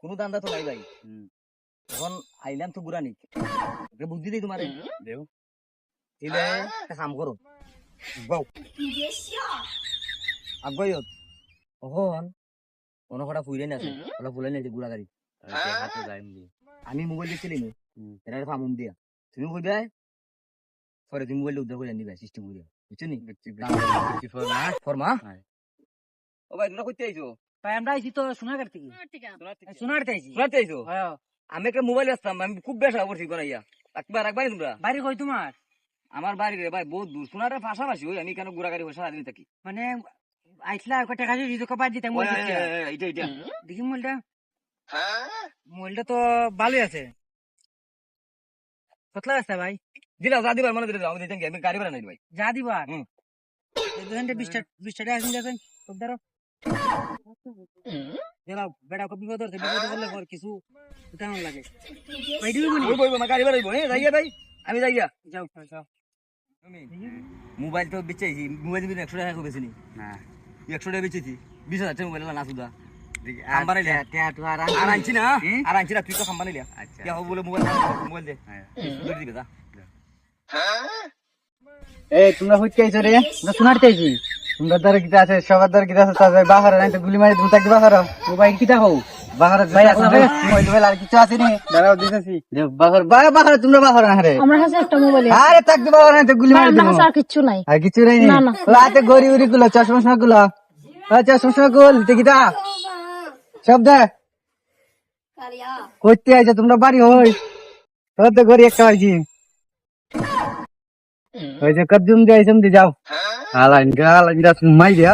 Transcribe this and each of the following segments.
কোনো দান্দা তো নাই ভাই। এখন আইলাম তো বুড়ানি বুদ্ধি দিই তোমারে দেও দিলে একটা কাম করো বাউ আগাই তখন কোনো কটা ফুইরে আছে ওরা ফুলে নিয়েছে গুড়া গাড়ি হাতে যাই আমি মোবাইল দেখছিলি এটা ফামুন দিয়া তুমি কইবে পরে তুমি মোবাইল উদ্ধার করে নিবে সিস্টেম করে বুঝছো নি ফরমা ও ভাই তোমরা কইতে আইছো ভাই আমরা আইছি তো সোনারগাঁ থেকে সোনারগাঁ আইছি শোনাতে আইছো আমি একটা মোবাইল আসতাম আমি খুব বেশা করছি করাইয়া রাখবাই তোমরা বাড়ি কই তোমার? আমার বাড়ি রে ভাই বহুত দূর সোনারের পাশাপাশি ওই আমি কেন গুড়া গাড়ি বসে সারাদিন থাকি মানে আইসলা কত টাকা দিতে কবার দিতে মোবাইল এইটা এইটা দেখি মোবাইলটা মোবাইলটা তো ভালোই আছে কতলা আছে ভাই দিলাও যা দিবার মনে দিলে যাও আমি দিতেন আমি গাড়ি ভাড়া নাই ভাই যা দিবা এই দুজনটা 20 টাকা আসেন দেখেন খুব দাঁড়ো দিলাও বেটা কপি বিপদ করলে পর কিছু কেমন লাগে ভাই দিবি মনি ওই বই গাড়ি ভাড়া হইবো যাইয়া ভাই আমি যাইয়া যাও যাও মোবাইল তো বেচেছি মোবাইল দিবি 100 টাকা বেচি নি না 100 টাকা বেচেছি 20000 টাকা মোবাইল না সুদা খাম্বারে লিয়া আর আনছি না তুই তো খাম্বারে লিয়া আচ্ছা কে বলে মোবাইল দে সুদা দিবে যা এই তোমরা হইতে আইছো রে আমরা সোনারতে আইছি তোমরা দর কিটা আছে সবার দর কিটা আছে তবে বাহার নাই তো গুলি মারি তুমি তাকে বাহার মোবাইল কিটা হও বাহার ভাই আছে মোবাইল আর কিছু আছে নি দাঁড়াও দিতেছি বাহার বাহার তোমরা বাহার না রে আমার কাছে একটা মোবাইল আছে আরে তাকে বাহার নাই তো গুলি মারি আমার দিমু কাছে আর কিছু নাই আর কিছু নাই নি না, না। লাতে গরি উরি গুলো চশমা গুলো চশমা গুলো কিটা সব দে কইতে আইছো তোমরা বাড়ি হই তো গরি একটা আইছি ওই যে কদ্দুম দিয়ে আইছম দি যাও আলাইন গালাইন মাই দিয়া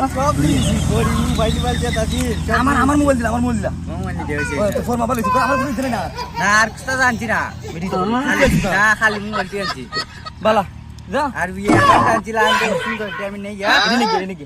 আমার মোবাইল দিলা তো ফরমা বলে তুই আমার মোবাইল দিলে না না আর কিছু জানছি না না খালি মোবাইল দিয়ে আনছি বালা যা আর বিয়ে আনছিলাম আমি নেই এটা নাকি